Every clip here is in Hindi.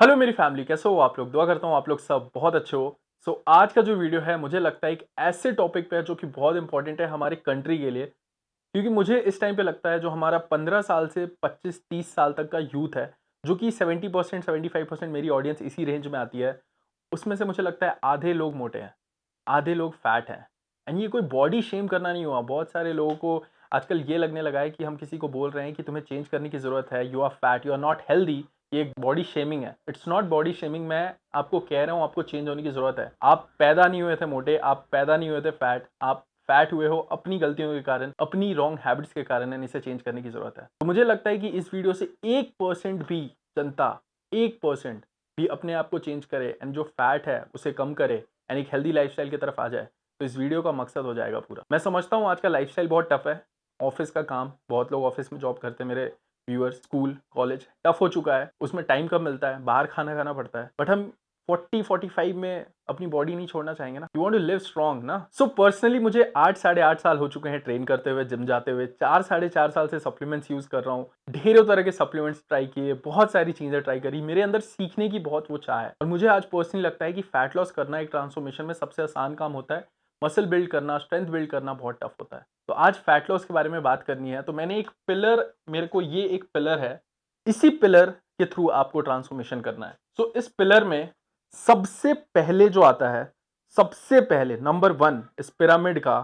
हेलो मेरी फैमिली, कैसे हो आप लोग? दुआ करता हूँ आप लोग सब बहुत अच्छे हो। आज का जो वीडियो है मुझे लगता है एक ऐसे टॉपिक पे है जो कि बहुत इंपॉर्टेंट है हमारी कंट्री के लिए। क्योंकि मुझे इस टाइम पे लगता है जो हमारा 15 साल से 25-30 साल तक का यूथ है, जो कि 70% 75% मेरी ऑडियंस इसी रेंज में आती है, उसमें से मुझे लगता है आधे लोग मोटे हैं, आधे लोग फैट हैं। एंड ये कोई बॉडी शेम करना नहीं हुआ। बहुत सारे लोगों को आजकल ये लगने लगा है कि हम किसी को बोल रहे हैं कि तुम्हें चेंज करने की ज़रूरत है, you are fat, you are not healthy. ये एक बॉडी शेमिंग है। It's not body shaming. मैं आपको कह रहा हूँ आपको चेंज होने की ज़रूरत है। आप पैदा नहीं हुए थे मोटे, आप पैदा नहीं हुए थे फैट, आप फैट हुए हो अपनी गलतियों के कारण, अपनी रॉन्ग हैबिट्स के कारण, एंड इसे चेंज करने की ज़रूरत है। तो मुझे लगता है कि इस वीडियो से 1% भी जनता, 1% भी अपने आप को चेंज करे एंड जो फैट है उसे कम करे एंड एक हेल्दी लाइफस्टाइल की तरफ आ जाए, तो इस वीडियो का मकसद हो जाएगा पूरा। मैं समझता हूँ आज का लाइफस्टाइल बहुत टफ है। ऑफिस का काम, बहुत लोग ऑफिस में जॉब करते हैं, मेरे व्यूअर्स, स्कूल कॉलेज टफ हो चुका है, उसमें टाइम कम मिलता है, बाहर खाना खाना पड़ता है, बट हम 40-45 में अपनी बॉडी नहीं छोड़ना चाहेंगे ना। You want to live strong ना। पर्सनली मुझे 8 साढ़े 8 साल हो चुके हैं ट्रेन करते हुए, जिम जाते हुए। 4 साढ़े 4 साल से सप्लीमेंट्स यूज कर रहा हूँ। ढेरों तरह के सप्लीमेंट्स ट्राई किए, बहुत सारी चीजें ट्राई करी। मेरे अंदर सीखने की बहुत वो चाह है और मुझे आज पर्सनली लगता है कि फैट लॉस करना एक ट्रांसफॉर्मेशन में सबसे आसान काम होता है। मसल बिल्ड करना, स्ट्रेंथ बिल्ड करना बहुत टफ होता है। तो आज फैट लॉस के बारे में बात करनी है। तो मैंने एक पिलर, मेरे को ये एक पिलर है, इसी पिलर के थ्रू आपको ट्रांसफॉर्मेशन करना है। इस पिलर में सबसे पहले जो आता है, सबसे पहले नंबर 1 इस पिरामिड का,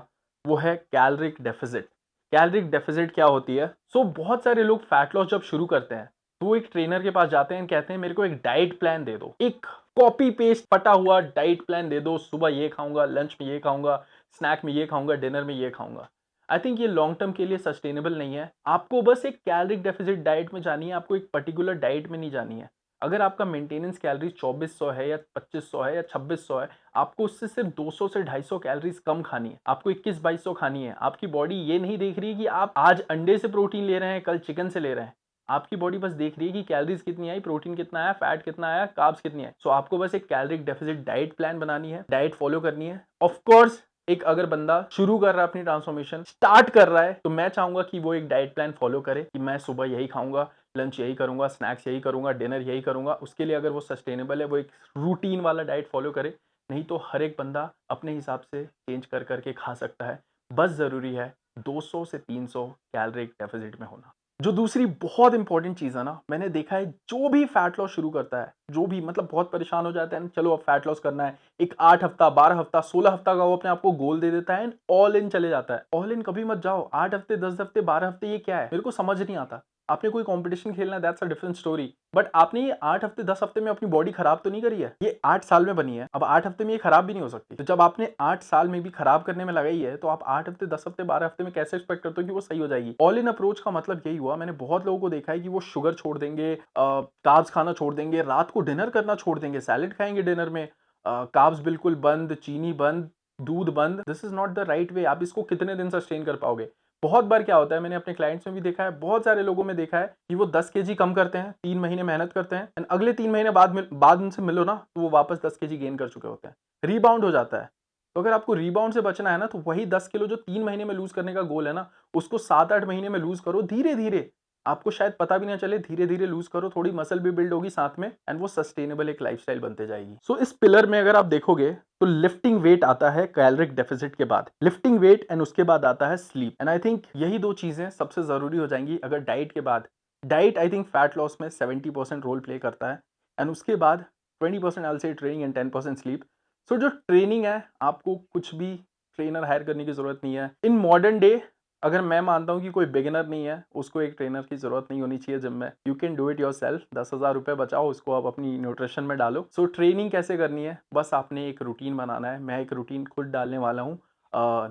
वो है कैलोरिक डेफिसिट। कैलोरिक डेफिसिट क्या होती है? बहुत सारे लोग फैट लॉस जब शुरू करते हैं तो वो एक ट्रेनर के पास जाते हैं, कहते हैं मेरे को एक डाइट प्लान दे दो, एक कॉपी पेस्ट फटा हुआ डाइट प्लान दे दो। सुबह ये खाऊंगा, लंच में ये खाऊंगा, स्नैक में ये खाऊंगा, डिनर में ये खाऊंगा। आई थिंक ये लॉन्ग टर्म के लिए सस्टेनेबल नहीं है। आपको बस एक कैलोरिक डेफिसिट डाइट में जानी है, आपको एक पर्टिकुलर डाइट में नहीं जानी है। अगर आपका मेंटेनेंस कैलोरी 2400 है या 2500 है या 2600 है, आपको उससे सिर्फ 200 से 250 कैलोरीज कम खानी है। आपको 21-2200 खानी है। आपकी बॉडी ये नहीं देख रही है कि आप आज अंडे से प्रोटीन ले रहे हैं, कल चिकन से ले रहे हैं। आपकी बॉडी बस देख रही है कि कैलोरीज कितनी आई, प्रोटीन कितना आया, फैट कितना आया, कार्ब्स कितनी है। आपको बस एक कैलोरिक डेफिसिट डाइट प्लान बनानी है, डाइट फॉलो करनी है। ऑफ कोर्स एक अगर बंदा शुरू कर रहा है, अपनी ट्रांसफॉर्मेशन स्टार्ट कर रहा है, तो मैं चाहूंगा कि वो एक डाइट प्लान फॉलो करे कि मैं सुबह यही खाऊंगा, लंच यही करूंगा, स्नैक्स यही करूंगा, डिनर यही करूंगा। उसके लिए अगर वो सस्टेनेबल है, वो एक रूटीन वाला डाइट फॉलो करे। नहीं तो हर एक बंदा अपने हिसाब से चेंज कर करके खा सकता है। बस जरूरी है 200 से 300 कैलोरिक डेफिसिट में होना। जो दूसरी बहुत इंपॉर्टेंट चीज़ है ना, मैंने देखा है जो भी फैट लॉस शुरू करता है, जो भी मतलब बहुत परेशान हो जाता है, चलो अब फैट लॉस करना है, एक 8 हफ्ता, 12 हफ्ता, 16 हफ्ता का वो अपने आप को गोल दे देता है, ऑल इन चले जाता है। ऑल इन कभी मत जाओ। 8 हफ्ते, 10 हफ्ते, 12 हफ्ते, ये क्या है? मेरे को समझ नहीं आता। आपने कोई कंपटीशन खेलना है, that's a different story, but आपने ये 8 हफ्ते, 10 हफ्ते में अपनी बॉडी खराब तो नहीं करी है। ये 8 साल में बनी है, अब 8 हफ्ते में ये खराब भी नहीं हो सकती। तो जब आपने 8 साल में भी खराब करने में लगाई है, तो आप 8 हफ्ते, 10 हफ्ते, 12 हफ्ते में कैसे एक्सपेक्ट करते हो कि वो सही हो जाएगी? ऑल इन अप्रोच का मतलब यही हुआ। मैंने बहुत लोगों को देखा है कि वो शुगर छोड़ देंगे, कार्ब्स खाना छोड़ देंगे, रात को डिनर करना छोड़ देंगे, सैलेड खाएंगे डिनर में, कार्ब्स बिल्कुल बंद, चीनी बंद, दूध बंद। This is not the right way. आप इसको कितने दिन सस्टेन कर पाओगे? बहुत बार क्या होता है, मैंने अपने क्लाइंट्स में भी देखा है, बहुत सारे लोगों में देखा है कि वो 10 केजी कम करते हैं, 3 महीने मेहनत करते हैं, एंड अगले 3 महीने बाद उनसे मिलो ना, तो वो वापस 10 केजी गेन कर चुके होते हैं। रीबाउंड हो जाता है। तो अगर आपको रीबाउंड से बचना है ना, तो वही 10 किलो जो 3 महीने में लूज करने का गोल है ना, उसको 7-8 महीने में लूज करो, धीरे धीरे। आपको शायद पता भी ना चले, धीरे धीरे लूज करो, थोड़ी मसल भी बिल्ड होगी साथ में, एंड वो सस्टेनेबल एक लाइफस्टाइल बनते जाएगी। इस पिलर में अगर आप देखोगे तो लिफ्टिंग वेट आता है कैलोरिक डेफिसिट के बाद, लिफ्टिंग वेट, एंड उसके बाद आता है स्लीप। एंड आई थिंक यही दो चीजें सबसे जरूरी हो जाएंगी अगर डाइट के बाद। Diet I think fat loss में 70% रोल प्ले करता है, एंड उसके बाद 20% आई से ट्रेनिंग एंड 10% स्लीप। जो ट्रेनिंग है, आपको कुछ भी ट्रेनर हायर करने की जरूरत नहीं है इन मॉडर्न डे। अगर मैं मानता हूँ कि कोई बिगिनर नहीं है, उसको एक ट्रेनर की जरूरत नहीं होनी चाहिए जिम में। You can do it your self. 10,000 रुपये बचाओ, उसको आप अपनी न्यूट्रिशन में डालो। ट्रेनिंग कैसे करनी है? बस आपने एक रूटीन बनाना है। मैं एक रूटीन खुद डालने वाला हूँ।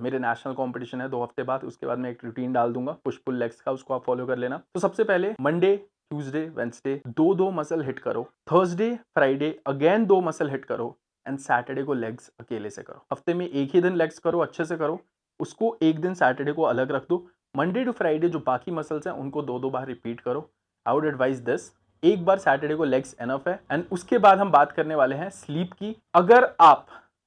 मेरे नेशनल कंपटीशन है 2 हफ्ते बाद, उसके बाद मैं एक रूटीन डाल दूंगा पुश पुल लेग्स का, उसको आप फॉलो कर लेना। सबसे पहले Monday, Tuesday, Wednesday 2-2 muscle hit करो। Thursday, Friday again 2 muscle hit करो, एंड सैटरडे को लेग्स अकेले से करो। हफ्ते में एक ही दिन लेग्स करो, अच्छे से करो, उसको एक दिन सैटरडे को अलग रख दो। मंडे टू फ्राइडे जो बाकी मसल्स हैं उनको 2-2 बार रिपीट करो। I would advise this. एक बार सैटरडे को लेग्स एनफ है। एंड उसके बाद हम बात करने वाले हैं स्लीप की। अगर आप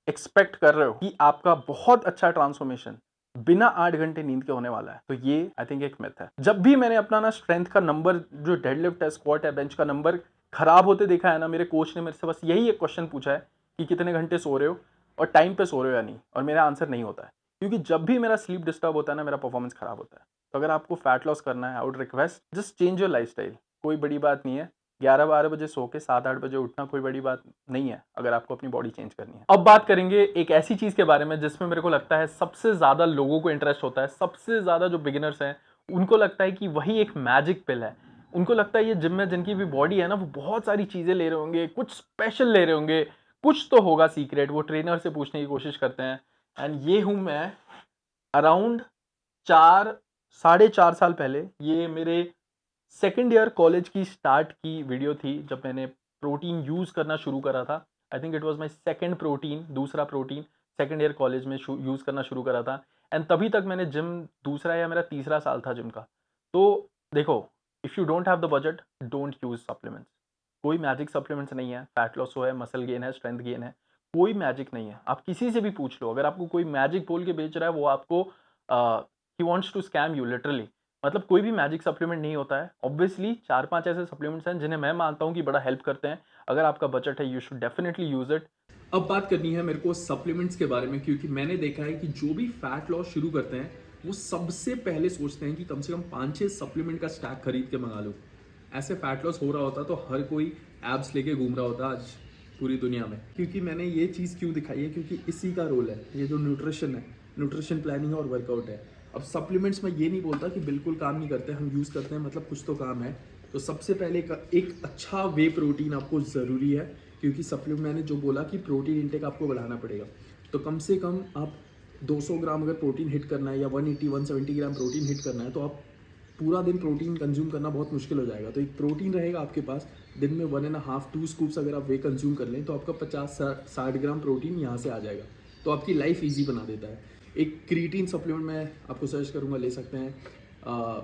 एक्सपेक्ट कर रहे हो कि आपका बहुत अच्छा ट्रांसफॉर्मेशन बिना 8 घंटे नींद के होने वाला है, तो ये आई थिंक एक मिथ है। जब भी मैंने अपना ना स्ट्रेंथ का नंबर, जो डेडलिफ्ट है, स्क्वाट है, बेंच का नंबर खराब होते देखा है ना, मेरे कोच ने मेरे से बस यही एक क्वेश्चन पूछा है कि कितने घंटे सो रहे हो और टाइम पे सो रहे हो या नहीं, और मेरा आंसर नहीं होता है, क्योंकि जब भी मेरा स्लीप डिस्टर्ब होता है ना, मेरा परफॉर्मेंस खराब होता है। तो अगर आपको फैट लॉस करना है, I would request just change your lifestyle. कोई बड़ी बात नहीं है, 11-12 बजे सो के 7-8 बजे उठना कोई बड़ी बात नहीं है, अगर आपको अपनी बॉडी चेंज करनी है। अब बात करेंगे एक ऐसी चीज के बारे में जिसमें मेरे को लगता है सबसे ज्यादा लोगों को इंटरेस्ट होता है, सबसे ज्यादा जो बिगिनर्स हैं उनको लगता है कि वही एक मैजिक पिल है। उनको लगता है ये जिम में जिनकी भी बॉडी है ना, वो बहुत सारी चीजें ले रहे होंगे, कुछ स्पेशल ले रहे होंगे, कुछ तो होगा सीक्रेट। वो ट्रेनर से पूछने की कोशिश करते हैं। एंड ये हूं मैं अराउंड 4-4.5 साल पहले। ये मेरे सेकेंड ईयर कॉलेज की स्टार्ट की वीडियो थी, जब मैंने प्रोटीन यूज़ करना शुरू करा था। I think it was my second protein, दूसरा प्रोटीन सेकेंड ईयर कॉलेज में यूज़ करना शुरू करा था। एंड तभी तक मैंने जिम, दूसरा या मेरा तीसरा साल था जिम का। तो देखो, if you don't have the budget, don't use supplements. कोई मैजिक सप्लीमेंट्स नहीं है। फैट लॉस हो है, मसल गेन है, स्ट्रेंथ गेन है, कोई मैजिक नहीं है। आप किसी से भी पूछ लो, अगर आपको कोई मैजिक बोल के बेच रहा है, वो आपको ही wants to scam you literally. मतलब कोई भी मैजिक सप्लीमेंट नहीं होता है। ऑब्वियसली 4-5 ऐसे सप्लीमेंट्स हैं जिन्हें मैं मानता हूँ कि बड़ा हेल्प करते हैं। अगर आपका बजट है, you should definitely use it. अब बात करनी है मेरे को सप्लीमेंट्स के बारे में, क्योंकि मैंने देखा है कि जो भी फैट लॉस शुरू करते हैं वो सबसे पहले सोचते हैं कि कम से कम 5-6 सप्लीमेंट का स्टैक खरीद के मंगा लो। ऐसे फैट लॉस हो रहा होता तो हर कोई एब्स लेके घूम रहा होता आज पूरी दुनिया में। क्योंकि मैंने ये चीज़ क्यों दिखाई है, क्योंकि इसी का रोल है, ये जो न्यूट्रिशन है, न्यूट्रिशन प्लानिंग और वर्कआउट है। अब सप्लीमेंट्स में ये नहीं बोलता कि बिल्कुल काम नहीं करते, हम यूज़ करते हैं, मतलब कुछ तो काम है। तो सबसे पहले एक अच्छा वे प्रोटीन आपको ज़रूरी है, क्योंकि सप्लीमेंट मैंने जो बोला कि प्रोटीन इंटेक आपको बढ़ाना पड़ेगा। तो कम से कम आप 200 ग्राम अगर प्रोटीन हिट करना है या 180-170 ग्राम प्रोटीन हिट करना है, तो आप पूरा दिन प्रोटीन कंज्यूम करना बहुत मुश्किल हो जाएगा। तो एक प्रोटीन रहेगा आपके पास, दिन में 1.5-2 स्कूप्स अगर आप वे कंज्यूम कर लें, तो आपका 50-60 ग्राम प्रोटीन यहाँ से आ जाएगा। तो आपकी लाइफ ईजी बना देता है। एक क्रिएटिन सप्लीमेंट मैं आपको सजेस्ट करूँगा, ले सकते हैं।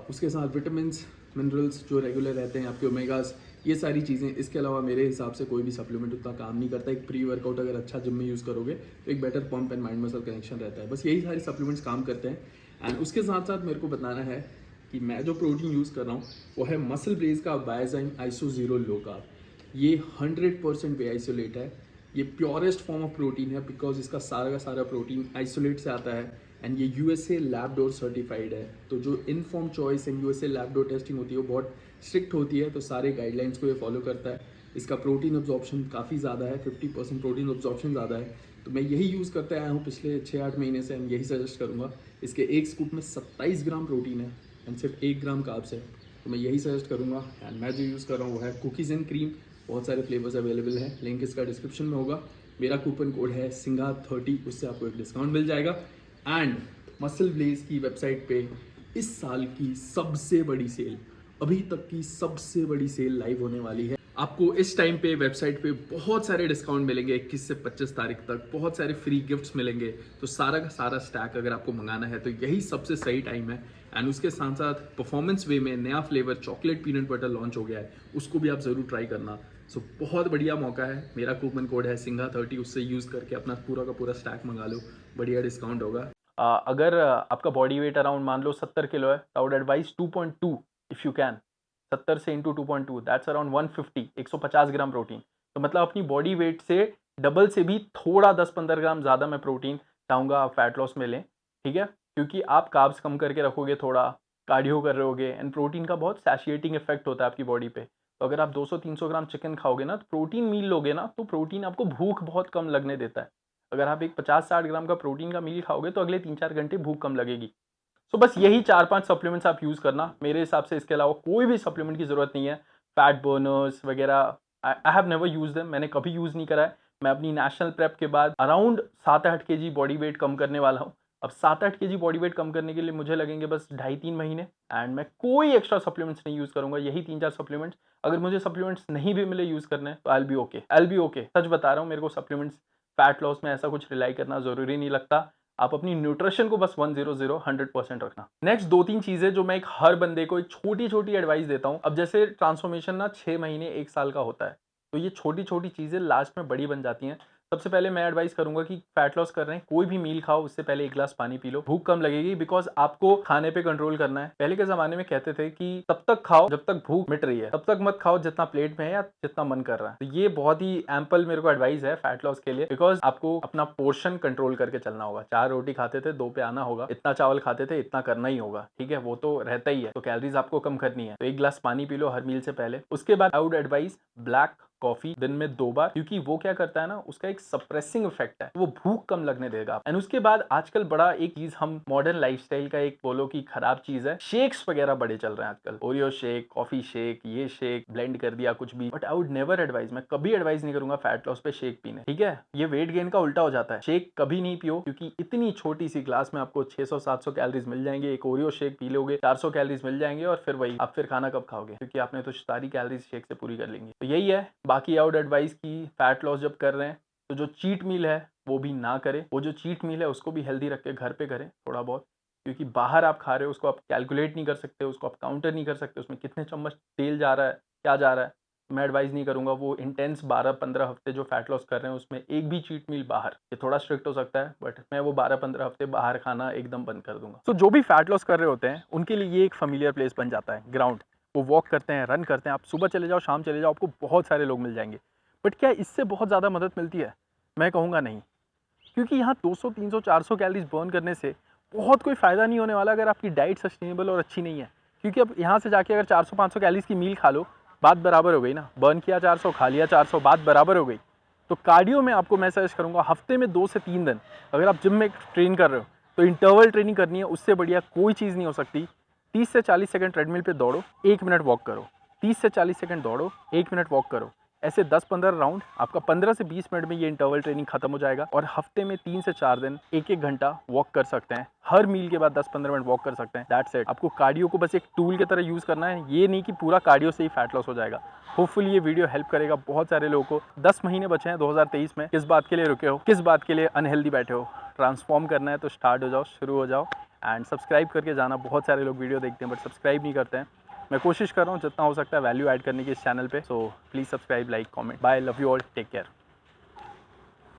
उसके साथ विटामिन्स, मिनरल्स जो रेगुलर रहते हैं, आपके ओमेगास, ये सारी चीज़ें। इसके अलावा मेरे हिसाब से कोई भी सप्लीमेंट उतना काम नहीं करता। एक प्री वर्कआउट अगर अच्छा जिम में यूज़ करोगे तो एक better pump and mind muscle connection रहता है। बस यही सारी सप्लीमेंट्स काम करते हैं। एंड उसके साथ साथ मेरे को बताना है कि मैं जो प्रोटीन यूज़ कर रहा हूँ वो है मसल ब्रेज का biozyme iso zero low carb. ये 100% वे आइसोलेट है। ये प्योरेस्ट फॉर्म ऑफ प्रोटीन है, बिकॉज इसका सारा का सारा प्रोटीन आइसोलेट से आता है। एंड ये यूएसए लैब डोर सर्टिफाइड है। तो जो inform choice and USA lab door testing होती है वो बहुत स्ट्रिक्ट होती है, तो सारे गाइडलाइंस को ये फॉलो करता है। इसका प्रोटीन ऑब्जॉर्प्शन काफ़ी ज़्यादा है, 50% प्रोटीन ऑब्जॉर्प्शन ज़्यादा है। तो मैं यही यूज़ करते आया हूँ पिछले 6-8 महीने से, एंड यही सजेस्ट करूँगा। इसके एक स्कूप में 27 ग्राम प्रोटीन है एंड सिर्फ 1 ग्राम कार्ब्स है। तो मैं यही सजेस्ट करूँगा। एंड मैं जो यूज़ कर रहा हूँ वो है कुकीज़ एंड क्रीम। बहुत सारे फ्लेवर्स अवेलेबल हैं, लिंक इसका डिस्क्रिप्शन में होगा। मेरा कूपन कोड है सिंघा30, उससे आपको एक डिस्काउंट मिल जाएगा। एंड मसल ब्लेज की वेबसाइट पे इस साल की सबसे बड़ी सेल, अभी तक की सबसे बड़ी सेल लाइव होने वाली है। आपको इस टाइम पे वेबसाइट पे बहुत सारे डिस्काउंट मिलेंगे। 21 से 25 तारीख तक बहुत सारे फ्री गिफ्ट्स मिलेंगे। तो सारा का सारा स्टैक अगर आपको मंगाना है तो यही सबसे सही टाइम है। एंड उसके साथ साथ परफॉर्मेंस वे में नया flavour chocolate peanut butter launch हो गया है, उसको भी आप ज़रूर ट्राई करना। सो बहुत बढ़िया मौका है। मेरा कूपन कोड है सिंघा30, उससे यूज़ करके अपना पूरा का पूरा स्टैक मंगा लो, बढ़िया डिस्काउंट होगा। अगर आपका बॉडी वेट अराउंड मान लो 70 किलो है, I would advise 2.2 if you can. 70 से into 2.2 that's around 150, 150 gram protein. तो मतलब अपनी बॉडी वेट से डबल से भी थोड़ा 10-15 ग्राम ज़्यादा मैं प्रोटीन चाहूँगा आप फैट लॉस में लें, ठीक है? क्योंकि आप कार्ब्स कम करके रखोगे, थोड़ा कार्डियो कर रहे होगे, एंड प्रोटीन का बहुत सैटिएटिंग इफेक्ट होता है आपकी बॉडी पे। तो अगर आप 200-300 ग्राम चिकन खाओगे ना, तो प्रोटीन मील लोगे ना, तो प्रोटीन आपको भूख बहुत कम लगने देता है। अगर आप एक 50-60 ग्राम का प्रोटीन का मील खाओगे तो अगले 3-4 घंटे भूख कम लगेगी। सो बस यही 4-5 सप्लीमेंट्स आप यूज़ करना मेरे हिसाब से। इसके अलावा कोई भी सप्लीमेंट की ज़रूरत नहीं है। फैट बर्नर्स वगैरह I have never use them, मैंने कभी यूज़ नहीं करा है। मैं अपनी नेशनल प्रेप के बाद अराउंड 7-8 केजी बॉडी वेट कम करने वाला हूँ। अब 7-8 केजी बॉडी वेट कम करने के लिए मुझे लगेंगे बस 2.5-3 महीने। एंड मैं कोई एक्स्ट्रा सप्लीमेंट्स नहीं यूज़ करूँगा, यही 3-4 सप्लीमेंट्स। अगर मुझे सप्लीमेंट्स नहीं भी मिले यूज़ करने, तो आई विल बी ओके। सच बता रहा हूँ, मेरे को सप्लीमेंट्स फैट लॉस में ऐसा कुछ रिलाई करना ज़रूरी नहीं लगता। आप अपनी न्यूट्रिशन को बस 100 रखना। नेक्स्ट 2-3 चीज़ें जो मैं एक हर बंदे को एक छोटी-छोटी एडवाइस देता हूँ। अब जैसे ट्रांसफॉर्मेशन ना 6 महीने 1 साल का होता है, तो ये छोटी-छोटी चीज़ें लास्ट में बड़ी बन जाती हैं। सबसे पहले मैं एडवाइस करूंगा कि फैट लॉस कर रहे हैं, कोई भी मील खाओ उससे पहले 1 गिलास पानी पी लो, भूख कम लगेगी, बिकॉज आपको खाने पे कंट्रोल करना है। पहले के जमाने में कहते थे कि तब तक खाओ जब तक भूख मिट रही है, तब तक मत खाओ जितना प्लेट में है या जितना मन कर रहा है। तो ये बहुत ही एम्पल मेरे को एडवाइस है फैट लॉस के लिए, बिकॉज आपको अपना पोर्शन कंट्रोल करके चलना होगा। 4 रोटी खाते थे 2 पे आना होगा, इतना चावल खाते थे इतना करना ही होगा, ठीक है, वो तो रहता ही है। तो कैलोरीज आपको कम करनी है, तो 1 गिलास पानी पी लो हर मील से पहले। उसके बाद I would advise black coffee दिन में 2 बार, क्योंकि वो क्या करता है ना, उसका एक सप्रेसिंग इफेक्ट है, वो भूख कम लगने देगा। एंड उसके बाद आजकल बड़ा एक चीज, हम मॉडर्न लाइफस्टाइल का एक बोलो कि खराब चीज है, शेक्स वगैरह बड़े चल रहे हैं आजकल, ओरियो शेक, कॉफी शेक, ये शेक ब्लेंड कर दिया कुछ भी। But I would never advise, मैं कभी एडवाइस नहीं करूंगा फैट लॉस पे शेक पीने, ठीक है, ये वेट गेन का उल्टा हो जाता है। शेक कभी नहीं पियो, क्योंकि इतनी छोटी सी ग्लास में आपको 600-700 कैलोरीज मिल जाएंगे। एक ओरियो शेक पी लोगे 400 कैलोरीज मिल जाएंगे, और फिर वही आप फिर खाना कब खाओगे, क्योंकि आपने तो सारी कैलोरीज शेक से पूरी कर लेंगे। तो यही है। बाकी आई वुड एडवाइस कि फैट लॉस जब कर रहे हैं तो जो चीट मील है वो भी ना करें, वो जो चीट मील है उसको भी हेल्दी रख के घर पे करें थोड़ा बहुत, क्योंकि बाहर आप खा रहे हो उसको आप कैलकुलेट नहीं कर सकते, उसको आप काउंटर नहीं कर सकते, उसमें कितने चम्मच तेल जा रहा है, क्या जा रहा है। मैं एडवाइस नहीं करूंगा वो इंटेंस 12-15 हफ्ते जो फैट लॉस कर रहे हैं उसमें एक भी चीट मील बाहर, ये थोड़ा स्ट्रिक्ट हो सकता है, बट मैं वो 12-15 हफ्ते बाहर खाना एकदम बंद कर दूंगा। तो जो भी फैट लॉस कर रहे होते हैं उनके लिए ये एक फेमिलियर प्लेस बन जाता है, ग्राउंड। वो वॉक करते हैं, रन करते हैं, आप सुबह चले जाओ शाम चले जाओ, आपको बहुत सारे लोग मिल जाएंगे। बट क्या इससे बहुत ज़्यादा मदद मिलती है? मैं कहूँगा नहीं, क्योंकि यहाँ 200, 300, 400 कैलोरीज बर्न करने से बहुत कोई फ़ायदा नहीं होने वाला अगर आपकी डाइट सस्टेनेबल और अच्छी नहीं है। क्योंकि अब यहाँ से जाके अगर 400-500 कैलोरीज की मील खा लो, बात बराबर हो गई ना, बर्न किया 400 खा लिया 400, बात बराबर हो गई। तो कार्डियो में आपको मैं सजेस्ट करूँगा हफ्ते में 2 से 3 दिन, अगर आप जिम में ट्रेन कर रहे हो तो इंटरवल ट्रेनिंग करनी है, उससे बढ़िया कोई चीज़ नहीं हो सकती। 30 से 40 सेकंड ट्रेडमिल पे दौड़ो, 1 मिनट वॉक करो, 30 से 40 सेकंड दौड़ो, 1 मिनट वॉक करो, ऐसे 10-15 राउंड, आपका 15 से 20 मिनट में ये इंटरवल ट्रेनिंग खत्म हो जाएगा। और हफ्ते में 3 से 4 दिन 1-1 घंटा वॉक कर सकते हैं, हर मील के बाद 10-15 मिनट वॉक कर सकते हैं। That's it. आपको कार्डियो को बस एक टूल की तरह यूज़ करना है, ये नहीं कि पूरा कार्डियो से ही फैट लॉस हो जाएगा। होपफुली ये वीडियो हेल्प करेगा बहुत सारे लोगों को। 10 महीने बचे हैं 2023 में, किस बात के लिए रुके हो, किस बात के लिए अनहेल्दी बैठे हो? ट्रांसफॉर्म करना है तो स्टार्ट हो जाओ, शुरू हो जाओ। एंड सब्सक्राइब करके जाना, बहुत सारे लोग वीडियो देखते हैं बट सब्सक्राइब नहीं करते हैं। मैं कोशिश कर रहा हूँ जितना हो सकता है वैल्यू ऐड करने की इस चैनल पे। So please subscribe, like, comment. Bye, love you all, take care.